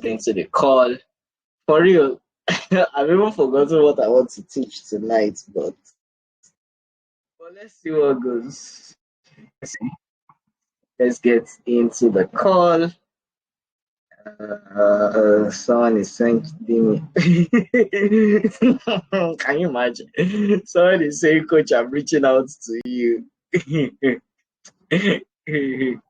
into the call. For real, I've even forgotten what I want to teach tonight, but let's see what goes. Let's get into the call. Someone is sending me. Can you imagine? Someone is saying, "Coach, I'm reaching out to you." Can you?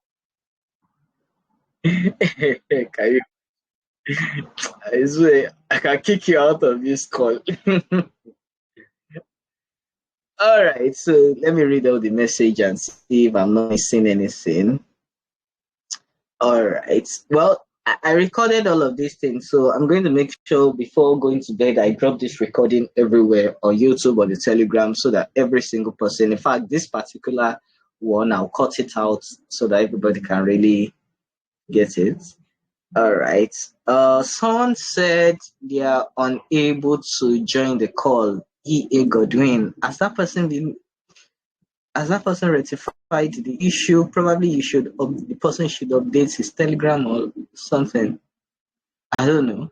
I swear, I can kick you out of this call. All right, so let me read out the message and see if I'm not missing anything. All right. Well, I recorded all of these things, so I'm going to make sure before going to bed, I drop this recording everywhere on YouTube or the Telegram so that every single person, in fact, this particular one, I'll cut it out so that everybody can really get it. All right. Someone said they are unable to join the call. E.A. Godwin. Has that person rectified the issue? Probably the person should update his Telegram or something. I don't know.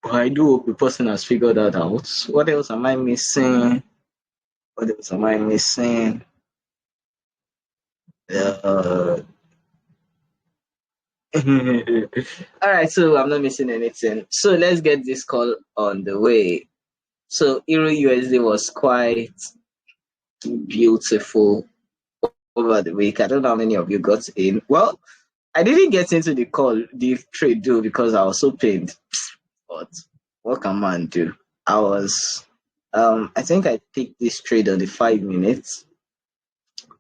But I do hope the person has figured that out. What else am I missing? All right, so I'm not missing anything. So let's get this call on the way. So Euro USD was quite beautiful over the week. I don't know how many of you got in. Well, I didn't get into the trade though, because I was so pained. But what can man do? I think I picked this trade on the 5 minutes.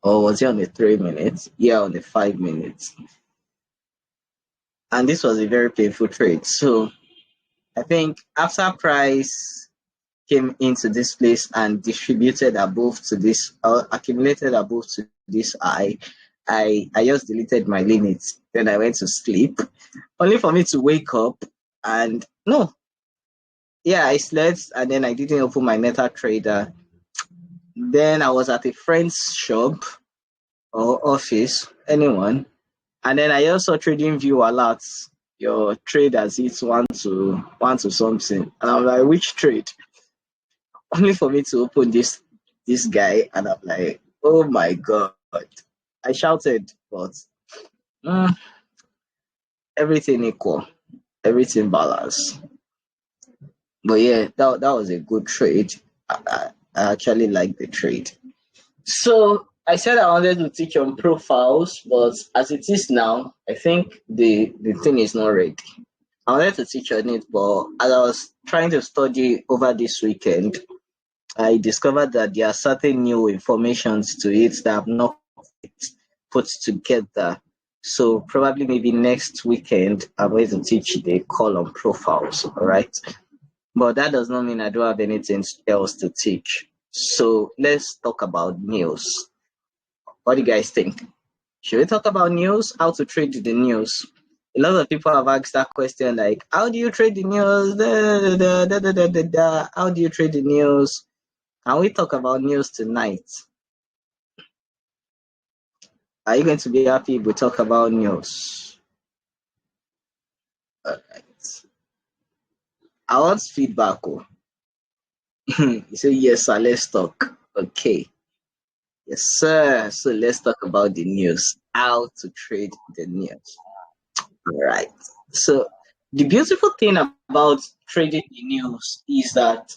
Or was it on the 3 minutes? Yeah, on the 5 minutes. And this was a very painful trade. So I think after price came into this place and distributed above to this, accumulated above to this I just deleted my limits. Then I went to sleep, only for me to wake up and I slept, and then I didn't open my MetaTrader. Then I was at a friend's shop or office, anyone, and then I also trading view alerts. Your trade has hit one to something, and I'm like, which trade? Only for me to open this guy, and I'm like, oh my god! I shouted, but everything equal, everything balanced. But yeah, that was a good trade. I actually like the trade. So I said I wanted to teach on profiles, but as it is now, I think the thing is not ready. I wanted to teach on it, but as I was trying to study over this weekend, I discovered that there are certain new informations to it that I've not put together. So probably maybe next weekend, I'm going to teach the column profiles, all right? But that does not mean I don't have anything else to teach. So let's talk about news. What do you guys think? Should we talk about news? How to trade the news? A lot of people have asked that question, like, how do you trade the news? How do you trade the news? Can we talk about news tonight? Are you going to be happy if we talk about news? All right. I want feedback. You say, yes, sir, let's talk. Okay. Yes, sir. So let's talk about the news. How to trade the news. All right. So the beautiful thing about trading the news is that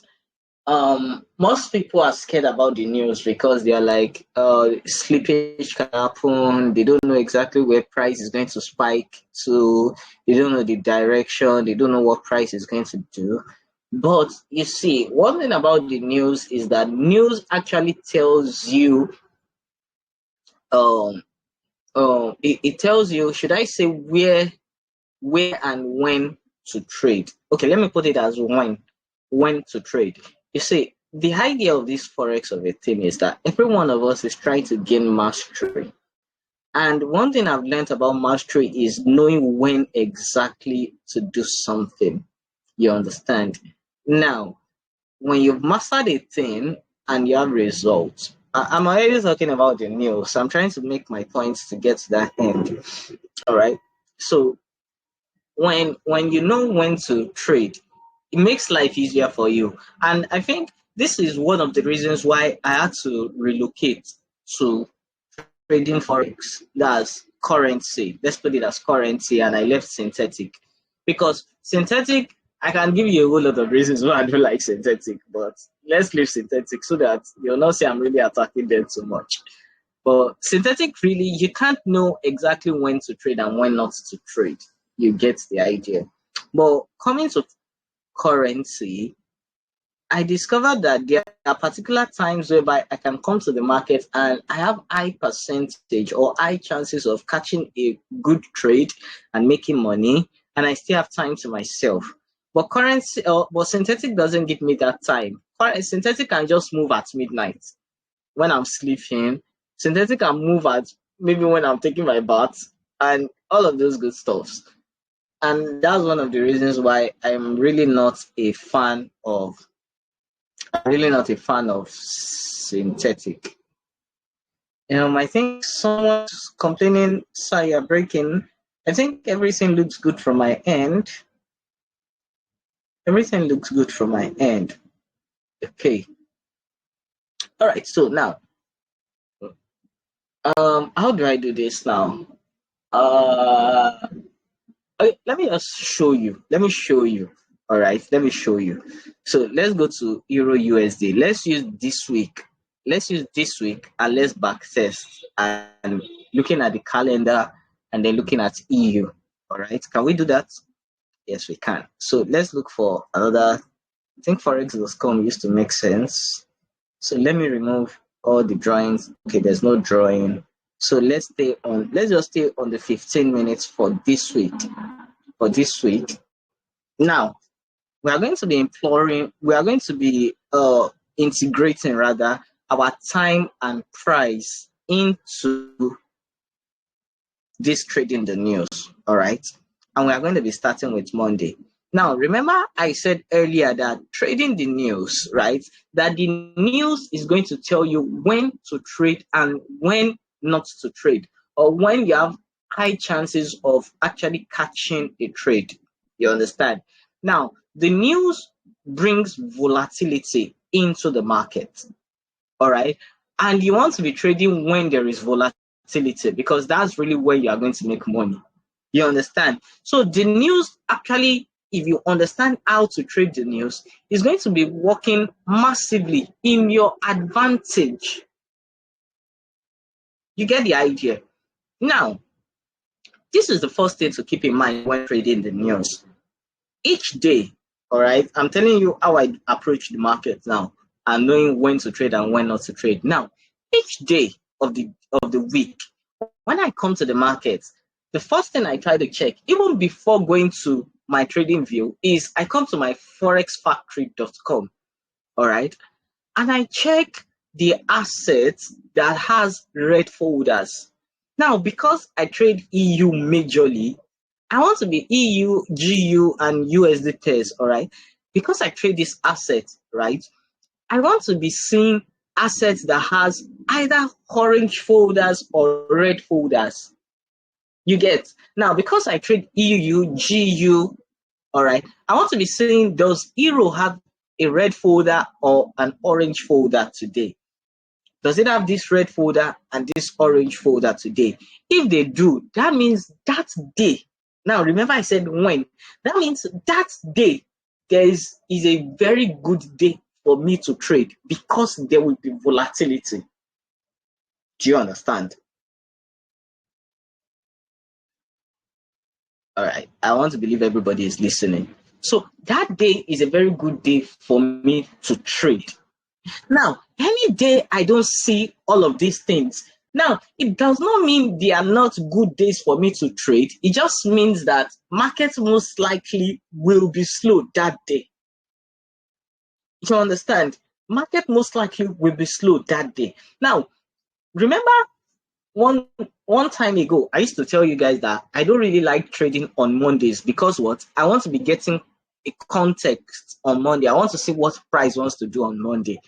most people are scared about the news because they are like, slippage can happen. They don't know exactly where price is going to spike to. They don't know the direction. They don't know what price is going to do. But you see, one thing about the news is that news actually tells you, it tells you, should I say, where and when to trade. Okay, let me put it as when to trade. You see, the idea of this forex of a thing is that every one of us is trying to gain mastery. And one thing I've learned about mastery is knowing when exactly to do something. You understand? Now, when you've mastered a thing and you have results, I'm already talking about the news. I'm trying to make my points to get to that end. All right. So when you know when to trade, it makes life easier for you. And I think this is one of the reasons why I had to relocate to trading forex. That's currency. Let's put it as currency, and I left synthetic because synthetic. I can give you a whole lot of reasons why I don't like synthetic, but let's leave synthetic so that you'll not say I'm really attacking them too much. But synthetic, really, you can't know exactly when to trade and when not to trade. You get the idea. But coming to currency, I discovered that there are particular times whereby I can come to the market and I have high percentage or high chances of catching a good trade and making money, and I still have time to myself. But but synthetic doesn't give me that time. Synthetic can just move at midnight when I'm sleeping. Synthetic can move at maybe when I'm taking my bath and all of those good stuffs. And that's one of the reasons why I'm really not a fan of synthetic. I think someone's complaining, sorry, you're breaking. I think everything looks good from my end. Everything looks good from my end. Okay. All right. So now, how do I do this now? Okay, let me just show you. Let me show you. All right. Let me show you. So let's go to Euro USD. Let's use this week. Let's use this week and let's backtest and looking at the calendar and then looking at EU. All right. Can we do that? Yes, we can. So let's look for another. I think Forex.com used to make sense. So let me remove all the drawings. Okay, there's no drawing. So let's just stay on the 15 minutes for this week. Now, we are going to be integrating rather our time and price into this trading the news. All right. And we are going to be starting with Monday. Now, remember I said earlier that trading the news, right? That the news is going to tell you when to trade and when not to trade, or when you have high chances of actually catching a trade. You understand? Now, the news brings volatility into the market. All right. And you want to be trading when there is volatility because that's really where you are going to make money. You understand? So the news actually, if you understand how to trade the news, is going to be working massively in your advantage. You get the idea? Now, this is the first thing to keep in mind when trading the news. Each day, all right, I'm telling you how I approach the market now and knowing when to trade and when not to trade. Now, each day of the week, when I come to the market, the first thing I try to check, even before going to my trading view, is I come to my forexfactory.com, all right, and I check the assets that has red folders. Now, because I trade EU majorly, I want to be EU, GU, and USD pairs, all right? Because I trade this asset, right? I want to be seeing assets that has either orange folders or red folders. You get? Now, because I trade EU, GU, all right, I want to be seeing does Euro have a red folder or an orange folder today? Does it have this red folder and this orange folder today? If they do, that means that day. Now, remember I said when. That means that day is a very good day for me to trade because there will be volatility. Do you understand? All right. I want to believe everybody is listening. So that day is a very good day for me to trade. Now, any day I don't see all of these things, now, it does not mean they are not good days for me to trade. It just means that markets most likely will be slow that day. You understand? Market most likely will be slow that day. Now, remember one time ago, I used to tell you guys that I don't really like trading on Mondays because what? I want to be getting a context on Monday. I want to see what price wants to do on Monday.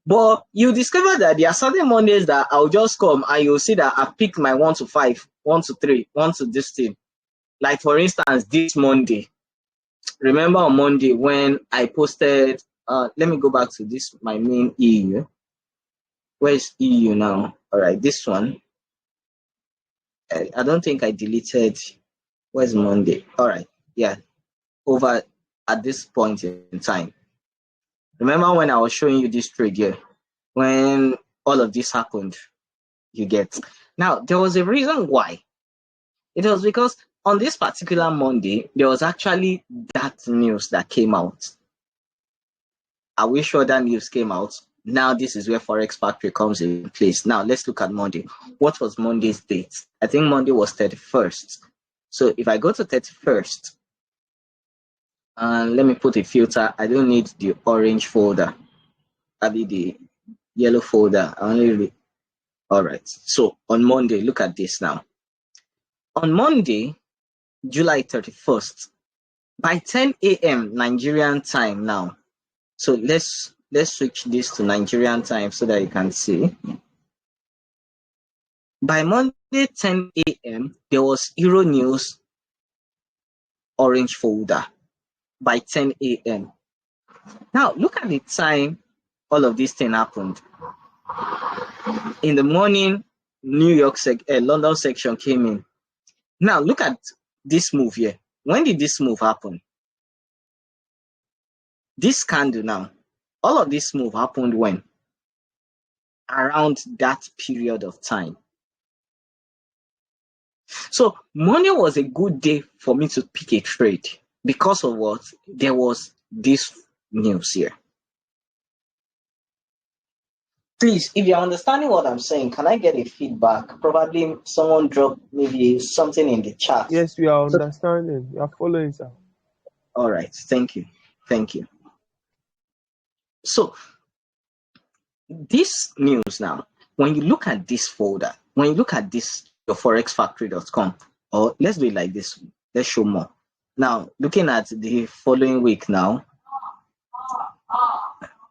But you discover that there are certain Mondays that I'll just come and you'll see that I picked my 1 to 5, 1 to 3, 1 to this thing. Like for instance, this Monday. Remember on Monday when I posted, let me go back to this, my main EU. Where's EU now? All right, this one. I don't think I deleted. Where's Monday? All right, yeah, over at this point in time. Remember when I was showing you this trade here? When all of this happened, you get. Now, there was a reason why. It was because on this particular Monday, there was actually that news that came out. Are we sure that news came out? Now, this is where Forex Factory comes in place. Now, let's look at Monday. What was Monday's date? I think Monday was 31st. So if I go to 31st, and let me put a filter. I don't need the orange folder. I need the yellow folder. I only read. All right. So on Monday, look at this now. On Monday, July 31st, by 10 a.m. Nigerian time now. So let's switch this to Nigerian time so that you can see. By Monday 10 a.m., there was Euro News orange folder by 10 a.m. Now look at the time all of this thing happened. In the morning, London section came in. Now look at this move here. When did this move happen? This candle now. All of this move happened when? Around that period of time. So Monday was a good day for me to pick a trade because of what? There was this news here. Please, if you're understanding what I'm saying, can I get a feedback? Probably someone drop maybe something in the chat. Yes, we are understanding. We are following, sir. All right. Thank you. Thank you. So this news now, when you look at this folder, when you look at this, your forexfactory.com, or let's do it like this. Let's show more. Now, looking at the following week now.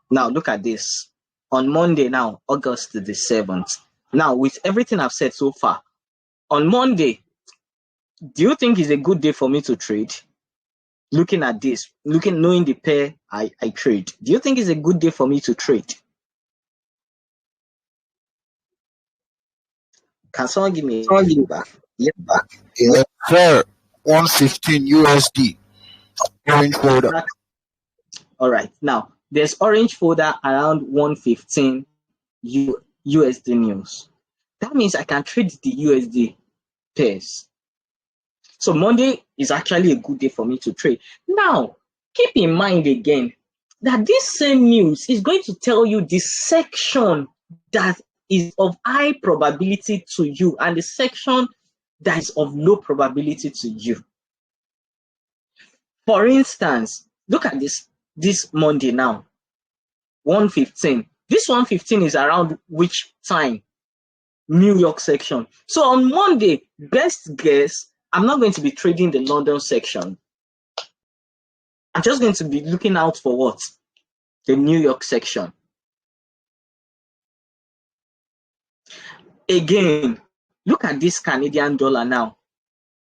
Now, look at this. On Monday now, August the 7th. Now, with everything I've said so far, on Monday, do you think it's a good day for me to trade? Looking at this, knowing the pair I trade, do you think it's a good day for me to trade? Can someone give me a feedback? Yeah, sir. 115 USD. Orange folder. All right. Now, there's orange folder around 115 USD news. That means I can trade the USD pairs. So Monday is actually a good day for me to trade. Now, keep in mind again that this same news is going to tell you the section that is of high probability to you and the section that is of low probability to you. For instance, look at this Monday now, 115. This 115 is around which time? New York section. So on Monday, best guess, I'm not going to be trading the London section. I'm just going to be looking out for what? The New York section. Again, look at this Canadian dollar now.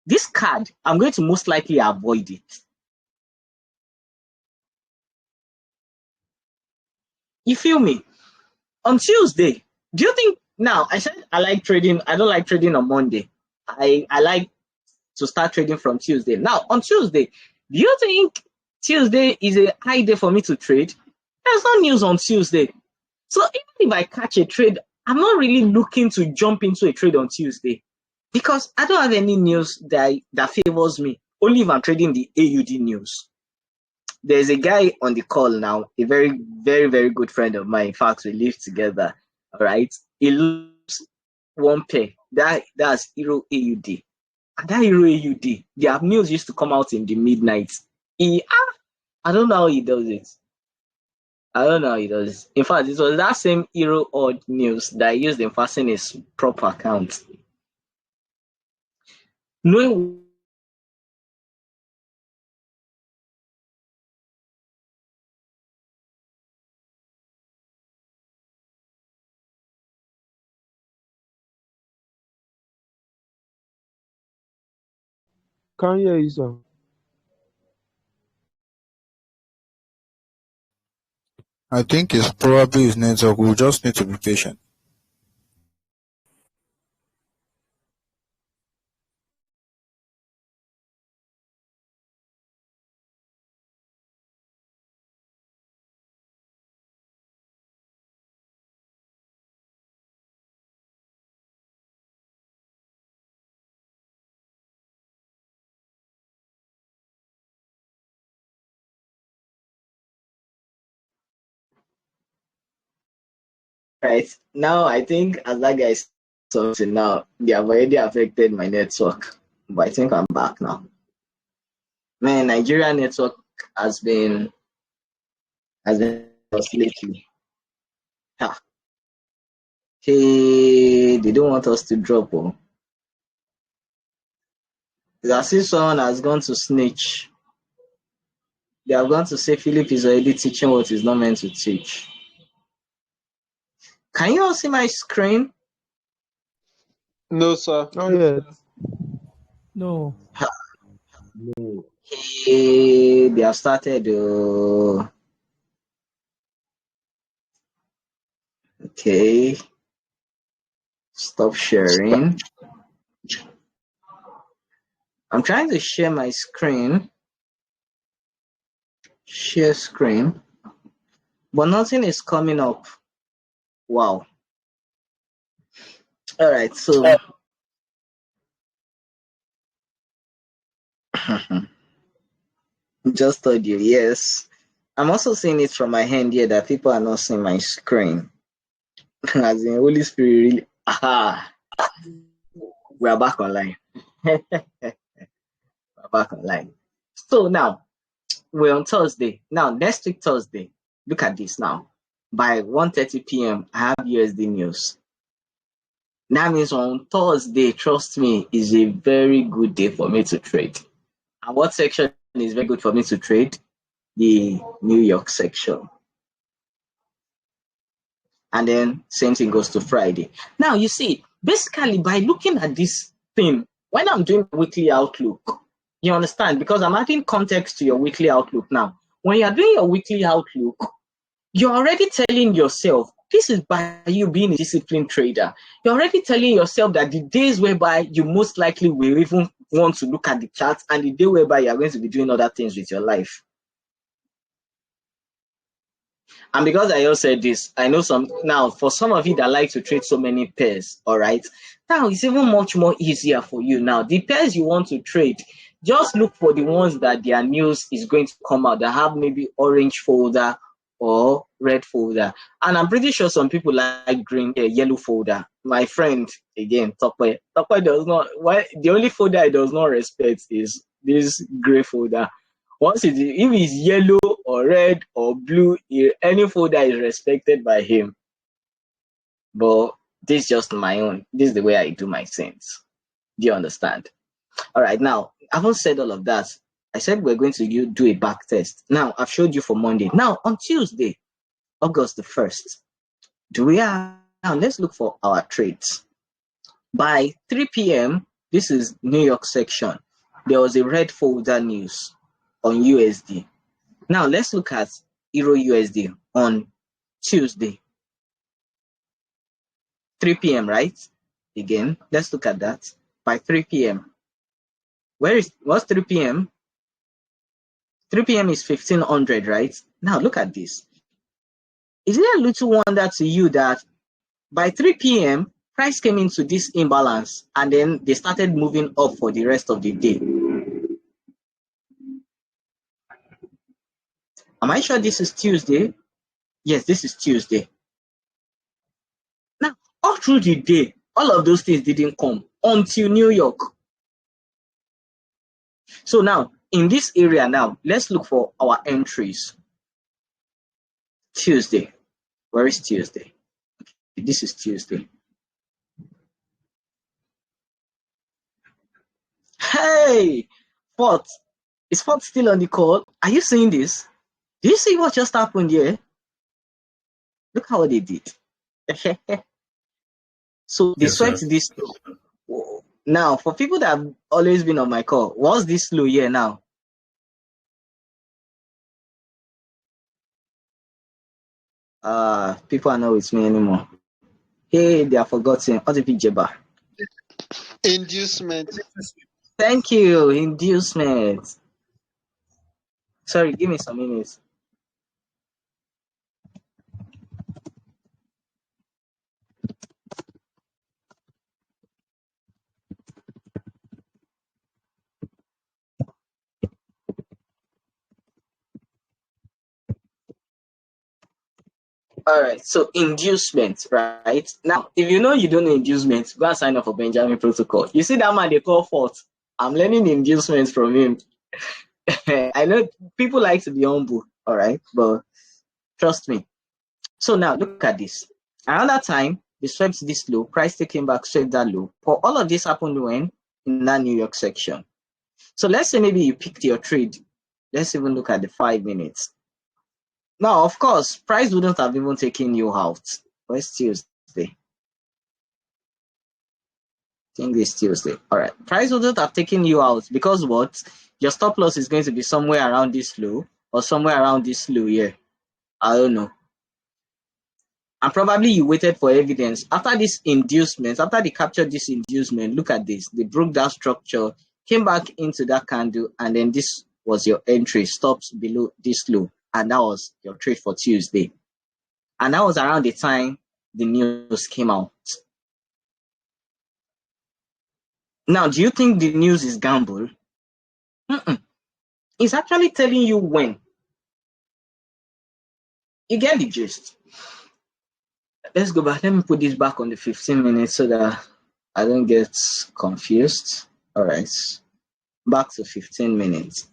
This card, I'm going to most likely avoid it. You feel me? On Tuesday, do you think, now I said I like trading, I don't like trading on Monday. I like to start trading from Tuesday. Now on Tuesday, do you think Tuesday is a high day for me to trade? There's no news on Tuesday. So even if I catch a trade, I'm not really looking to jump into a trade on Tuesday because I don't have any news that favors me, only if I'm trading the AUD news. There's a guy on the call now, a very, very, very good friend of mine. In fact, we live together. All right. He loves one pair. That's Euro AUD. And that Euro AUD, their news used to come out in the midnight. I don't know how he does it. I don't know how he does. In fact, it was that same Euro odd news that I used in passing his proper account. Knowing can't hear you, sir. I think it's probably his network. We'll just need to be patient. Right now, I think as that guy is something now, they have already affected my network. But I think I'm back now. Man, Nigeria network has been lately. Ha. Hey, they don't want us to drop. Oh. It's as if someone has gone to snitch. They have gone to say Philip is already teaching what he's not meant to teach. Can you all see my screen? No, sir. Not yet. No. Ha. No. Hey, they have started. Okay. Stop sharing. I'm trying to share my screen. Share screen. But nothing is coming up. Wow. All right. So just told you, yes. I'm also seeing it from my hand here that people are not seeing my screen. As in Holy Spirit really. Aha. We are back online. We're back online. So now we're on Thursday. Now next week Thursday. Look at this now. By 1:30 p.m. I have USD news. That means on Thursday, trust me, is a very good day for me to trade. And what section is very good for me to trade? The New York section. And then same thing goes to Friday. Now you see, basically by looking at this thing, when I'm doing weekly outlook, you understand, because I'm adding context to your weekly outlook now. When you're doing your weekly outlook, you're already telling yourself, this is by you being a disciplined trader. You're already telling yourself that the days whereby you most likely will even want to look at the charts and the day whereby you're going to be doing other things with your life. And because I also said this, I know now for some of you that like to trade so many pairs, all right, now it's even much more easier for you now. The pairs you want to trade, just look for the ones that their news is going to come out that have maybe orange folder or red folder. And I'm pretty sure some people like green, yellow folder. My friend, again, Tokwe does not, the only folder I does not respect is this gray folder. Once if it's yellow or red or blue, any folder is respected by him. But this is just my own. This is the way I do my things. Do you understand? All right, now, I haven't said all of that. I said we're going to do a back test. Now, I've showed you for Monday. Now, on Tuesday, August the 1st, now let's look for our trades. By 3 p.m., this is New York section. There was a red folder news on USD. Now, let's look at Euro USD on Tuesday. 3 p.m., right? Again, let's look at that. By 3 p.m. What's 3 p.m.? 3 p.m. is 1500, right? Now, look at this. Is it a little wonder to you that by 3 p.m., price came into this imbalance and then they started moving up for the rest of the day? Am I sure this is Tuesday? Yes, this is Tuesday. Now, all through the day, all of those things didn't come until New York. So now, in this area now, let's look for our entries. Tuesday. Where is Tuesday? Okay, this is Tuesday. Hey, Fort. Is Fort still on the call? Are you seeing this? Do you see what just happened here? Look how they did. So they Yes, swept sir. this. Now, for people that have always been on my call, what's this slow here now? People are not with me anymore. Hey, they are forgotten. What if Jeba? Inducement. Thank you, inducement. Sorry, give me some minutes. All right, so inducement, right? Now, if you know you don't know inducement, go and sign up for Benjamin Protocol. You see that man they call forth. I'm learning inducements from him. I know people like to be humble, all right, but trust me. So now look at this. Around that time, they swept this low, price taking back, swept that low. But all of this happened when? In that New York section. So let's say maybe you picked your trade. Let's even look at the 5 minutes. Now, of course, price wouldn't have even taken you out. But it's Tuesday. I think it's Tuesday. All right. Price wouldn't have taken you out because what? Your stop loss is going to be somewhere around this low or somewhere around this low here. I don't know. And probably you waited for evidence. After this inducement, after they captured this inducement, look at this. They broke that structure, came back into that candle, and then this was your entry, stops below this low. And that was your trade for Tuesday. And that was around the time the news came out. Now, do you think the news is gamble? It's actually telling you when. You get the gist. Let's go back. Let me put this back on the 15 minutes so that I don't get confused. All right. Back to 15 minutes.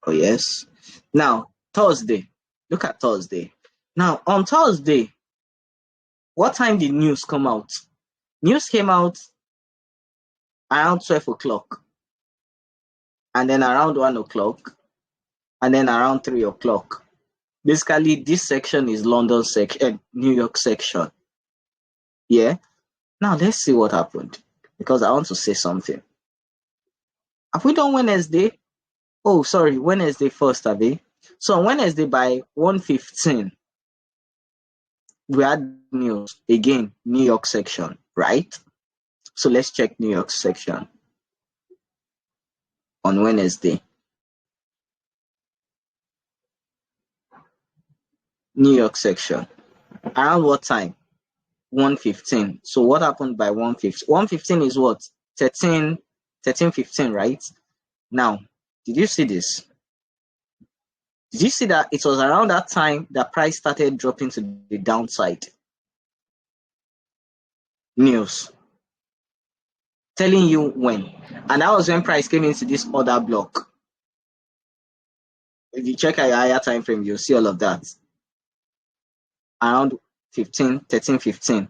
Oh, yes. Now, Thursday. Look at Thursday. Now, on Thursday, what time did news come out? News came out around 12 o'clock. And then around 1 o'clock. And then around 3 o'clock. Basically, this section is London section, New York section. Yeah. Now, let's see what happened. Because I want to say something. Have we done Wednesday? Oh, sorry, Wednesday first, Abby. So on Wednesday by 1:15, we had news again, New York section, right? So let's check New York section on Wednesday. New York section. Around what time? 1:15. So what happened by 1:15? 1:15 is what? 13:15, right? Now, did you see this? Did you see that it was around that time that price started dropping to the downside? News. Telling you when. And that was when price came into this other block. If you check a higher time frame, you'll see all of that. Around 13:15.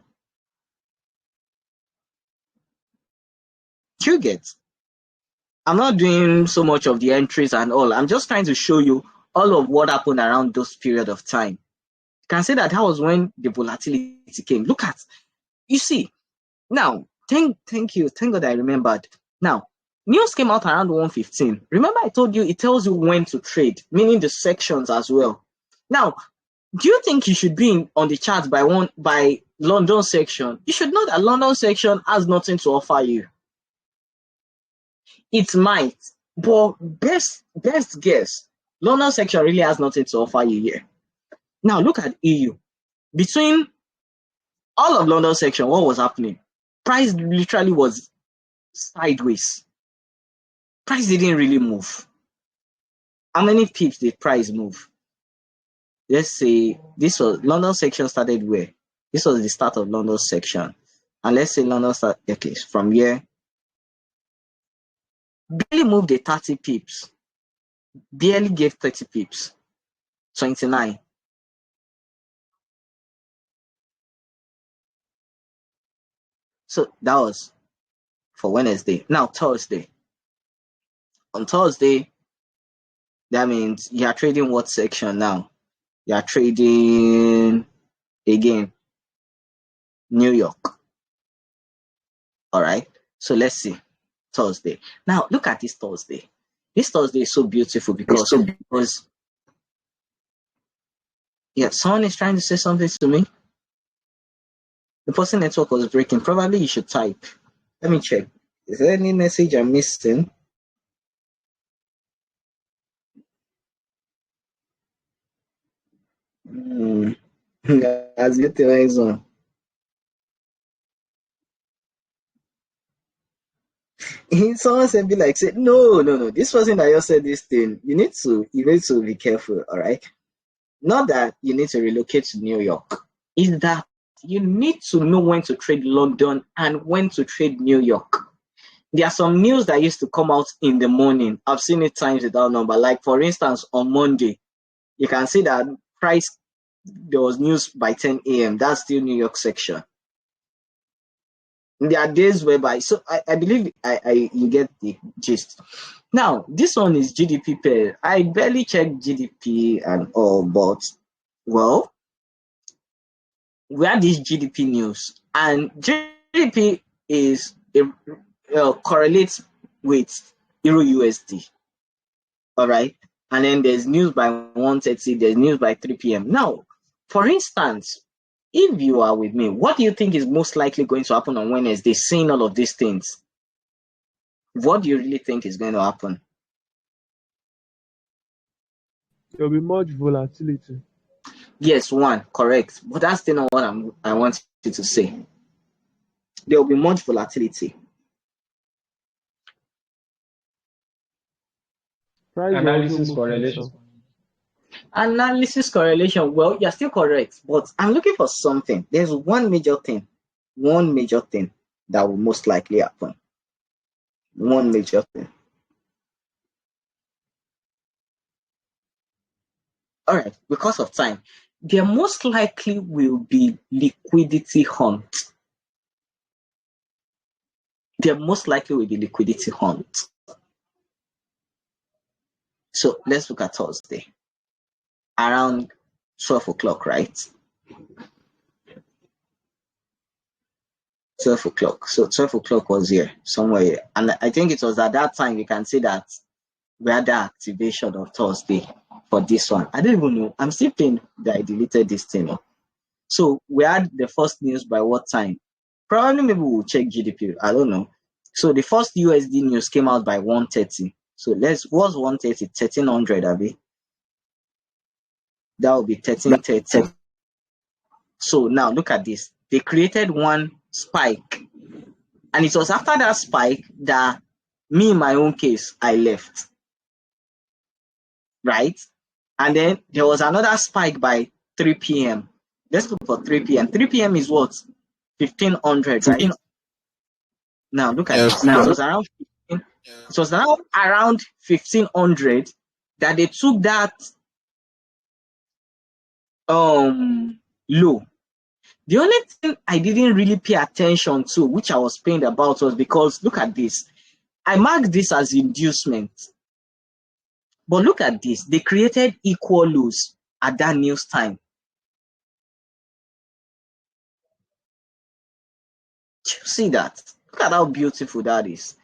You get? I'm not doing so much of the entries and all. I'm just trying to show you all of what happened around those period of time. You can say that was when the volatility came. Look at, you see, now, thank you. Thank God I remembered. Now, news came out around 1:15. Remember I told you it tells you when to trade, meaning the sections as well. Now, do you think you should be on the chart by London section? You should know that London section has nothing to offer you. It might, but best guess, London section really has nothing to offer you here. Now look at EU. Between all of London section, what was happening? Price literally was sideways. Price didn't really move. How many pips did price move? Let's say this was London section started where? This was the start of London section. And let's say London start, okay, from here. Barely moved the 30 pips. Barely gave 30 pips. 29. So that was for Wednesday. Now Thursday. On Thursday, that means you are trading what section now? You are trading again New York. All right. So let's see. Thursday. Now look at this Thursday. This Thursday is so beautiful because yeah, someone is trying to say something to me. The person network was breaking. Probably you should type. Let me check. Is there any message I'm missing? As you tell on. Someone said, "Be like, say no. This person that just said this thing. You need to be careful. All right. Not that you need to relocate to New York. Is that you need to know when to trade London and when to trade New York. There are some news that used to come out in the morning. I've seen it times without number. Like for instance, on Monday, you can see that price. There was news by 10 a.m. That's still New York section. There are days whereby, so I believe you get the gist. Now, this one is GDP pair. I barely check GDP and all, but well, we had this GDP news, and GDP is correlates with Euro USD. All right, and then there's news by 1:30. There's news by 3 p.m. Now, for instance, if you are with me, what do you think is most likely going to happen on Wednesday? Seeing all of these things, what do you really think is going to happen? There will be much volatility. Yes, one, correct. But that's still not what I want you to say. There will be much volatility. Price will also Analysis move correlation. faster. Analysis correlation. Well, you're still correct, but I'm looking for something. There's one major thing that will most likely happen. One major thing. All right, because of time, there most likely will be liquidity hunt. There most likely will be liquidity hunt. So let's look at Thursday. Around 12 o'clock, right? 12 o'clock. So 12 o'clock was here, somewhere here. And I think it was at that time you can see that we had the activation of Thursday for this one. I don't even know. I'm still thinking that I deleted this thing. So we had the first news by what time? Probably maybe we'll check GDP. I don't know. So the first USD news came out by 1:30. So what's 1:30? 1300, Abby. That would be 1330. So now look at this. They created one spike. And it was after that spike that me, in my own case, I left. Right? And then there was another spike by 3 p.m. Let's look for 3 p.m. 3 p.m. is what? 1500, right? Now look at this. Now it was around 15, it was now around 1500 that they took that low. The only thing I didn't really pay attention to, which I was pained about, was because look at this. I marked this as inducement. But look at this. They created equal lows at that news time. Do you see that? Look at how beautiful that is.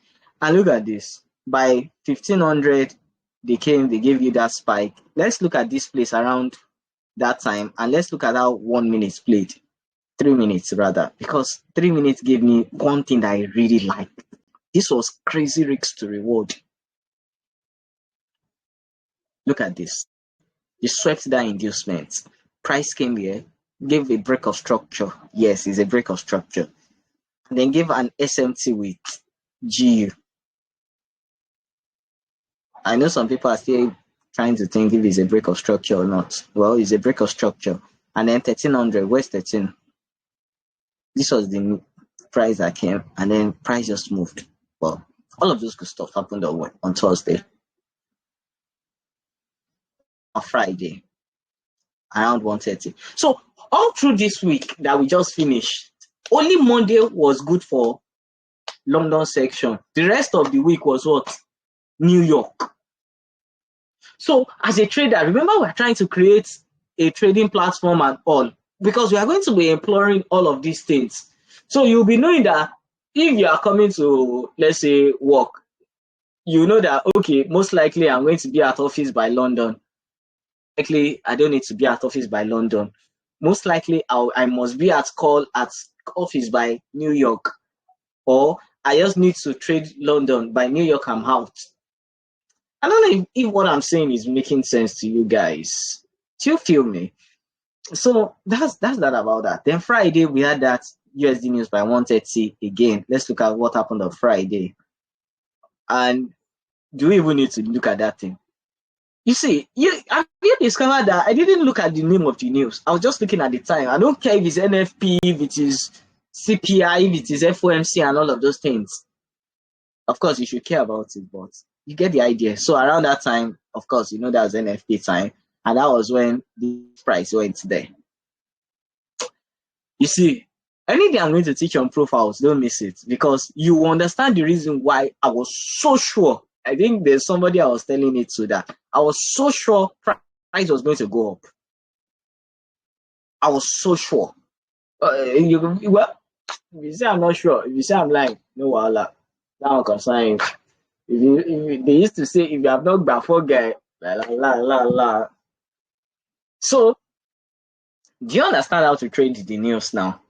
And look at this. By 1500, they gave you that spike. Let's look at this place around that time, and let's look at how 1 minute played. 3 minutes rather, because 3 minutes gave me one thing that I really liked. This was crazy risk to reward. Look at this. You swept that inducement. Price came here, gave a break of structure. Yes, it's a break of structure. And then gave an SMT with GU. I know some people are still trying to think if it's a break of structure or not. Well, it's a break of structure. And then 1300, where's 13? This was the price that came, and then price just moved. Well, all of those good stuff happened on Thursday. On Friday, around 1:30. So all through this week that we just finished, only Monday was good for London section. The rest of the week was what? New York. So as a trader, remember we're trying to create a trading platform and all, because we are going to be employing all of these things. So you'll be knowing that if you are coming to, let's say, work, you know that, okay, most likely I'm going to be at office by London. Likely, I don't need to be at office by London. Most likely, I must be at office by New York, or I just need to trade London. By New York, I'm out. I don't know if what I'm saying is making sense to you guys. Do you feel me? So that's that about that. Then Friday, we had that USD news by 1:30 again. Let's look at what happened on Friday. And do we even need to look at that thing? You see, have you discovered that I didn't look at the name of the news? I was just looking at the time. I don't care if it's NFP, if it is CPI, if it is FOMC and all of those things. Of course, you should care about it, but you get the idea. So around that time, of course, you know that was NFP time, and that was when the price went there. You see, anything I'm going to teach on profiles, don't miss it, because you understand the reason why I was so sure. I think there's somebody I was telling it to that I was so sure price was going to go up. I was so sure. If you say I'm not sure, if you say I'm lying, no wahala. That one concern. They used to say, if you have not got for guy, la. So, do you understand how to trade the news now?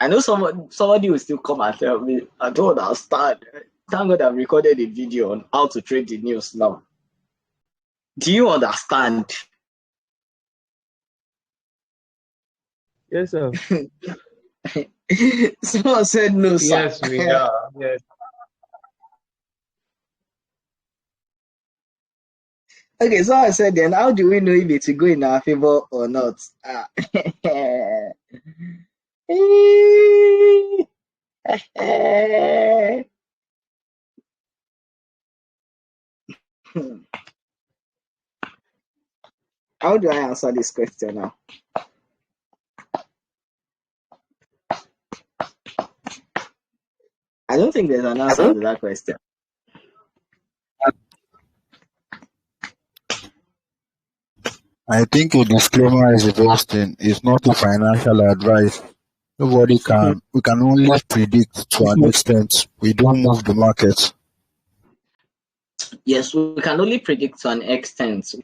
I know somebody will still come and tell me, I don't understand. Thank God I've recorded a video on how to trade the news now. Do you understand? Yes, sir. Someone said no, sir. Yes, we are. Yes. Okay, so I said then, how do we know if it's go in our favor or not? How do I answer this question now? I don't think there's an answer to that question. I think a disclaimer is the best thing. It's not a financial advice. We can only predict to an extent. We don't move the market. Yes, we can only predict to an extent.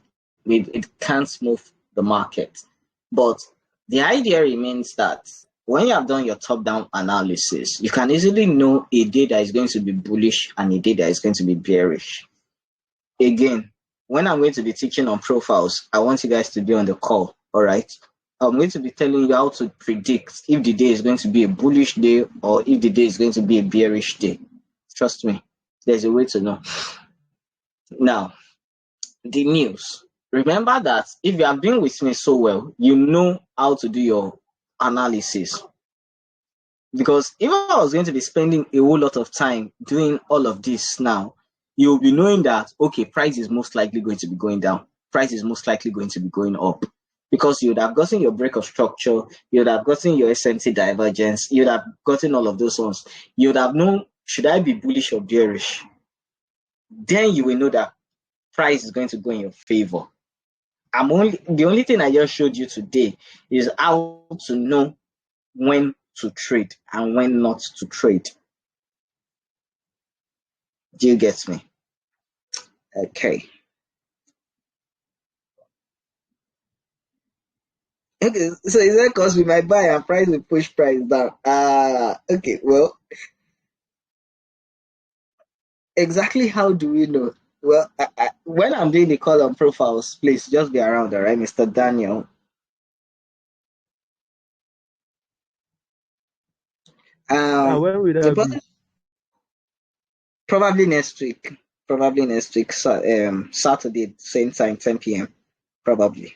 It can't move the market. But the idea remains that when you have done your top-down analysis, you can easily know a day that is going to be bullish and a day that is going to be bearish. Again, when I'm going to be teaching on profiles, I want you guys to be on the call, all right? I'm going to be telling you how to predict if the day is going to be a bullish day or if the day is going to be a bearish day. Trust me, there's a way to know. Now, the news. Remember that if you have been with me so well, you know how to do your analysis. Because if I was going to be spending a whole lot of time doing all of this now, you'll be knowing that, okay, price is most likely going to be going down. Price is most likely going to be going up. Because you would have gotten your break of structure, you would have gotten your SMT divergence, you would have gotten all of those ones. You would have known, should I be bullish or bearish? Then you will know that price is going to go in your favor. The only thing I just showed you today is how to know when to trade and when not to trade. Do you get me? Okay. Okay, so is that because we might buy and price will push price down? Okay, well, exactly how do we know? Well, when I'm doing the call on profiles, please just be around, all right, Mr. Daniel. When will that be? Probably next week. So, Saturday, same time, 10 p.m. Probably.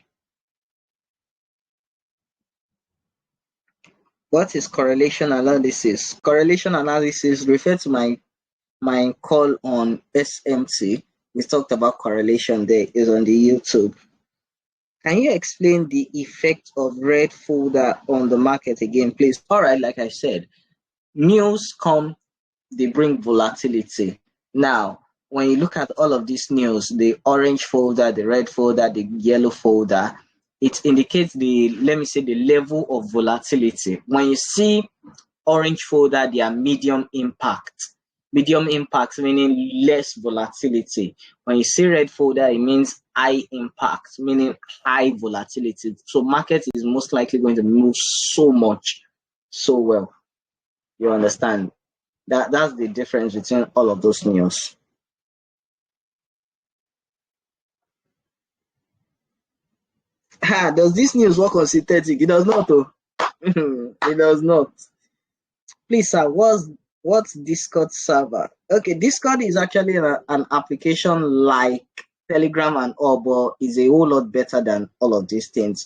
What is correlation analysis? Correlation analysis refers to my call on SMT. We talked about correlation there, is on the YouTube. Can you explain the effect of red folder on the market again, please? All right, like I said, news come, they bring volatility. Now, when you look at all of these news, the orange folder, the red folder, the yellow folder, it indicates the, let me say, the level of volatility. When you see orange folder, they are medium impact. Medium impact meaning less volatility. When you see red folder, it means high impact, meaning high volatility. So market is most likely going to move so much, so well. You understand? That's the difference between all of those news. Does this news work on synthetic? It does not, though. It does not. Please, sir, what's Discord server? Okay, Discord is actually an application like Telegram and all, but is a whole lot better than all of these things.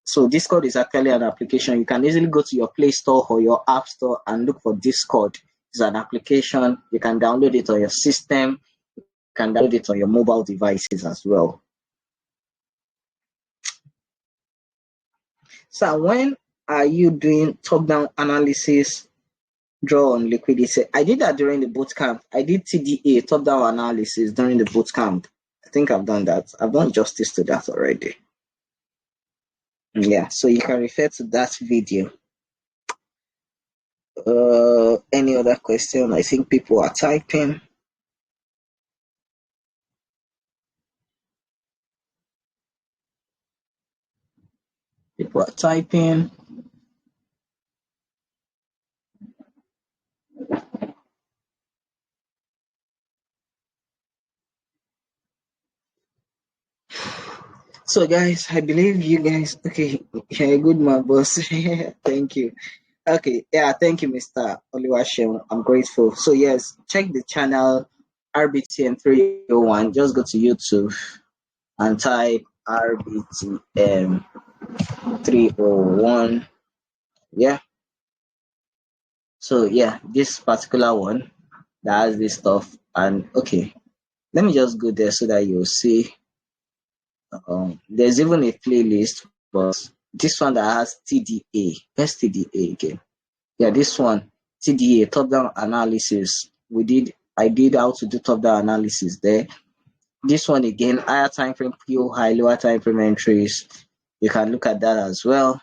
So Discord is actually an application. You can easily go to your Play Store or your App Store and look for Discord. It's an application. You can download it on your system. You can download it on your mobile devices as well. So when are you doing top-down analysis, draw on liquidity? I did that during the bootcamp. I did TDA, top-down analysis, during the bootcamp. I think I've done that. I've done justice to that already. Yeah, so you can refer to that video. Any other question? I think people are typing. People are typing. So guys, I believe you guys, okay, yeah, good man, boss. Thank you. Okay, yeah, thank you, Mr. Oluwashem. I'm grateful. So yes, check the channel RBTM 301. Just go to YouTube and type RBTM 301. Yeah. So yeah, this particular one that has this stuff. And okay, let me just go there so that you'll see. There's even a playlist, but this one that has TDA. Where's TDA again? Yeah, this one, TDA, top-down analysis. I did how to do top-down analysis there. This one again, higher time frame PO high, lower time frame entries. You can look at that as well.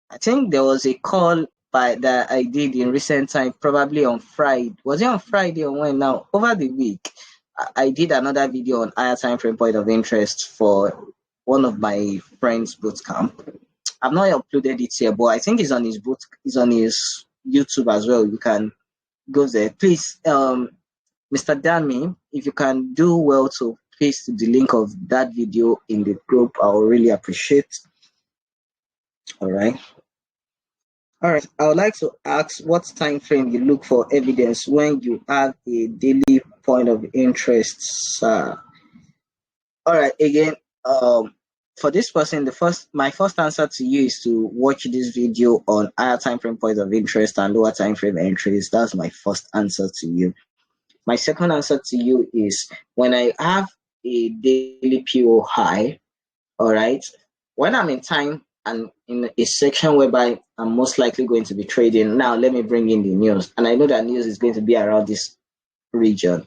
I think there was a call that I did in recent time, probably on Friday. Was it on Friday or when now? Over the week, I did another video on higher time frame point of interest for one of my friends' bootcamp. I've not uploaded it here, but I think it's on his YouTube as well. You can go there. Please, Mr. Dami, if you can do well to paste the link of that video in the group, I will really appreciate. All right. All right. I would like to ask what time frame you look for evidence when you have a daily point of interest, sir. All right. Again, for this person, my first answer to you is to watch this video on higher time frame point of interest and lower time frame entries. That's my first answer to you. My second answer to you is when I have a daily PO high, all right, when I'm in time and in a section whereby I'm most likely going to be trading. Now, let me bring in the news. And I know that news is going to be around this region.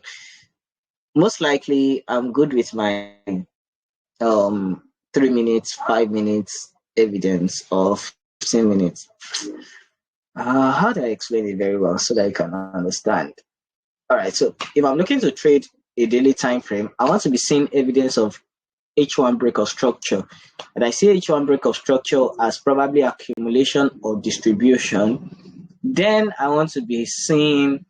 Most likely, I'm good with my 3 minutes, 5 minutes evidence of 15 minutes. How do I explain it very well so that you can understand? All right, so if I'm looking to trade a daily time frame, I want to be seeing evidence of H1 break of structure. And I see H1 break of structure as probably accumulation or distribution. Then I want to be seeing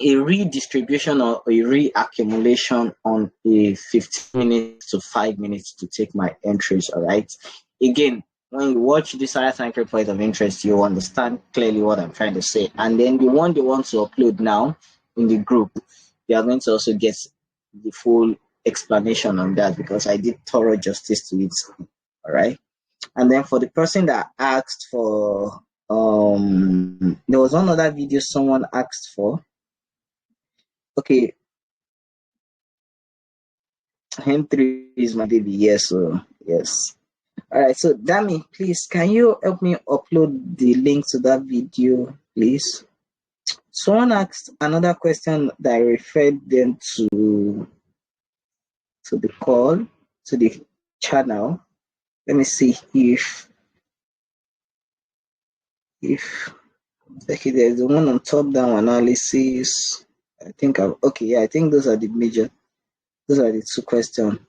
a redistribution or a reaccumulation on a 15 minutes to 5 minutes to take my entries. All right. Again, when you watch this higher time frame point of interest, you understand clearly what I'm trying to say. And then the one they want to upload now in the group, they are going to also get the full explanation on that because I did thorough justice to it. All right. And then for the person that asked for, there was one other video someone asked for. Okay. M3 is my baby. Yes. So yes. All right. So Dami, please, can you help me upload the link to that video, please? Someone asked another question that I referred them to the call, to the channel. Let me see if Okay, there's the one on top-down analysis. I think I think those are the major. Those are the two questions.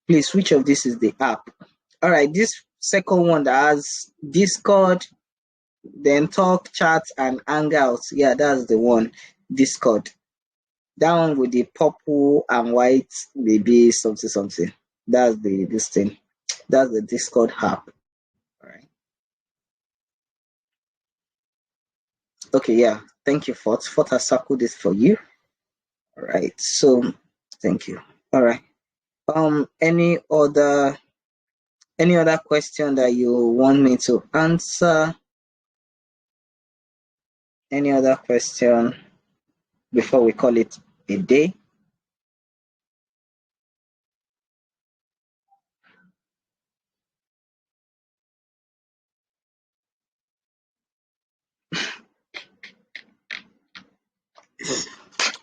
Please, which of this is the app? All right, this second one that has Discord, then talk, chat, and hangouts. Yeah, that's the one. Discord. That one with the purple and white, maybe something. That's this thing. That's the Discord app. All right. Okay, yeah. Thank you, Fort. Fort has circled this for you. All right. So, thank you. All right. Any other question that you want me to answer? Any other question before we call it a day?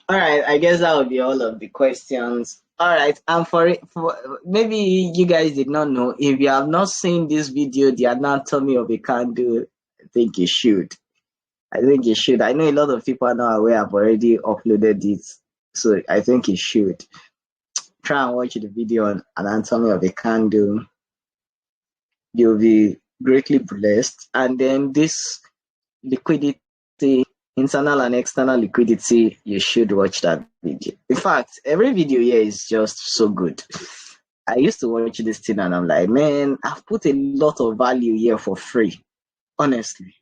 All right, I guess that will be all of the questions. All right, and for maybe you guys did not know, if you have not seen this video, the anatomy of a candle, I think you should. I think you should. I know a lot of people are not aware. I've already uploaded it, so I think you should try and watch the video on anatomy of a candle. You'll be greatly blessed. And then this liquidity, internal and external liquidity, you should watch that video. In fact, every video here is just so good. I used to watch this thing and I'm like, man, I've put a lot of value here for free. Honestly.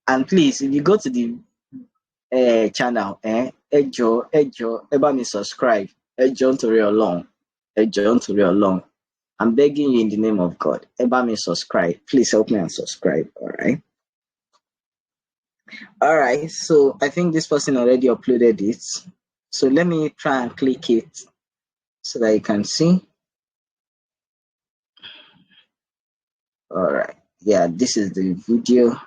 And please, if you go to the channel, me subscribe. Long. I'm begging you in the name of God. Me subscribe. Please help me and subscribe. All right. So I think this person already uploaded it. So let me try and click it so that you can see. All right. Yeah, this is the video.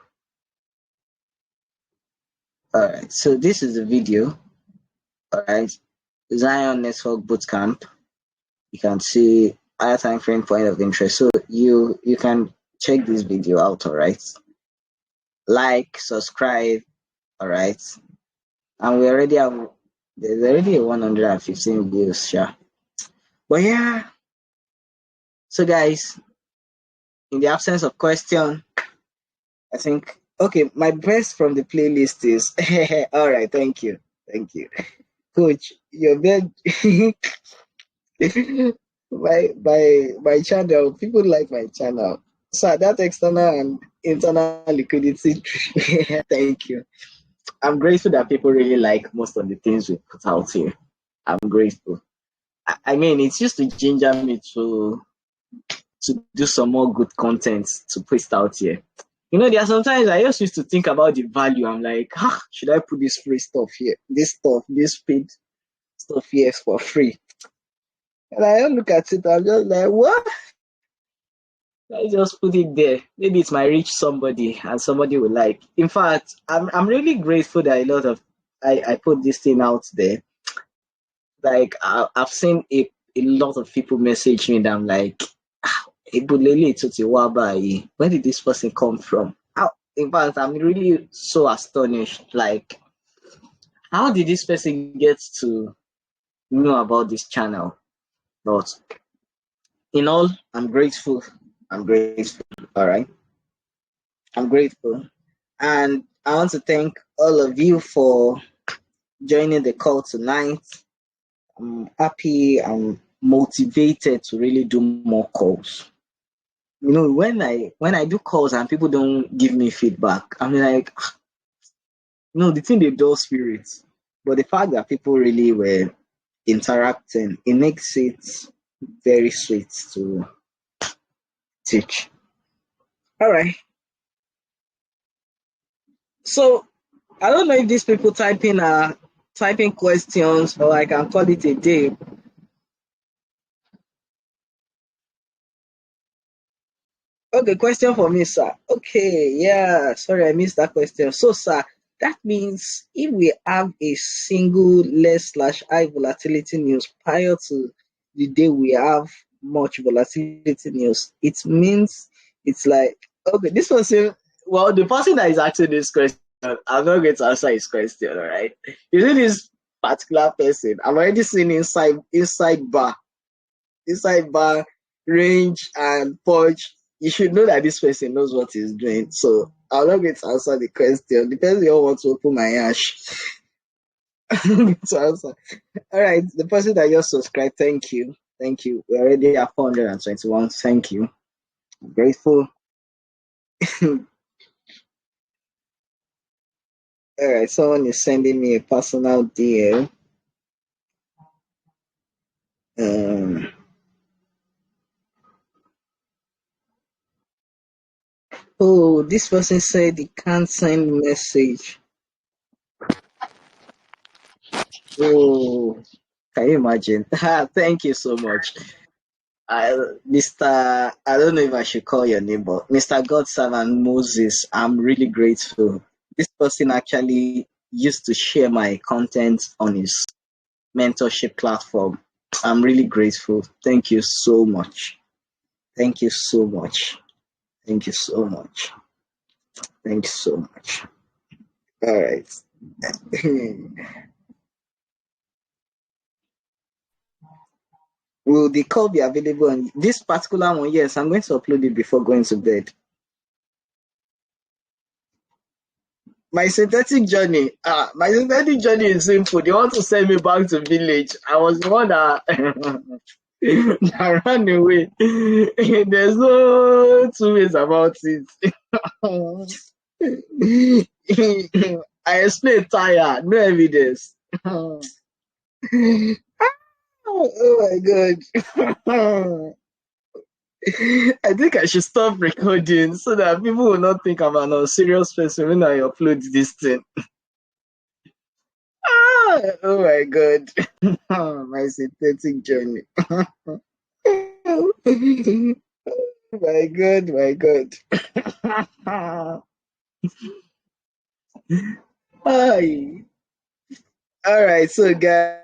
All right. So this is the video. All right. Zion Network Bootcamp. You can see higher time frame point of interest. So you can check this video out. All right. Like, subscribe. All right. And we already have, there's already 115 views. Yeah. But yeah. So guys, in the absence of question, I think, okay, my best from the playlist is, all right, thank you. Coach, your bed, my channel, people like my channel. So that external and internal liquidity, thank you. I'm grateful that people really like most of the things we put out here. I'm grateful. I mean, it's just to ginger me to do some more good content to post out here. You know, there are sometimes I just used to think about the value. I'm like, should I put this free stuff here? This paid stuff here is for free. And I don't look at it, I'm just like, what? I just put it there. Maybe it's my reach somebody and somebody will like. In fact, I'm really grateful that a lot of I put this thing out there. Like I've seen a lot of people message me and I'm like, where did this person come from? In fact, I'm really so astonished. Like, how did this person get to know about this channel? But in all, I'm grateful. All right. I'm grateful. And I want to thank all of you for joining the call tonight. I'm happy. I'm motivated to really do more calls. You know, when I do calls and people don't give me feedback, I'm like, the thing they do spirit. But the fact that people really were interacting, it makes it very sweet to teach. All right. So I don't know if these people typing questions or I can call it a day. Okay, question for me, sir. Okay, yeah, sorry, I missed that question. So, sir, that means if we have a single less/high volatility news prior to the day we have much volatility news, it means it's like Okay, this person, well, the person that is asking this question, I'm not going to answer his question, all right? You see this particular person, I'm already seeing inside bar, range and punch. You should know that this person knows what he's doing. So I'm not going to answer the question. The person you want to open my ash. to answer. All right, the person that just subscribed, thank you. Thank you. We're already at 421. Thank you. I'm grateful. All right, someone is sending me a personal DM. Oh, this person said he can't send message. Oh, can you imagine? Thank you so much. Mr. I don't know if I should call your name, but Mr. Godservant Moses, I'm really grateful. This person actually used to share my content on his mentorship platform. I'm really grateful. Thank you so much. Thank you so much. Thank you so much. Thank you so much. All right. Will the call be available on this particular one? Yes, I'm going to upload it before going to bed. My synthetic journey. My synthetic journey is simple. They want to send me back to village. I was the one that, that ran away. There's no two ways about it. I explained tired, no evidence. Oh my god. I think I should stop recording so that people will not think I'm an unserious person when I upload this thing. Oh my god. My synthetic journey. My god, my god. Hi. All right, so guys.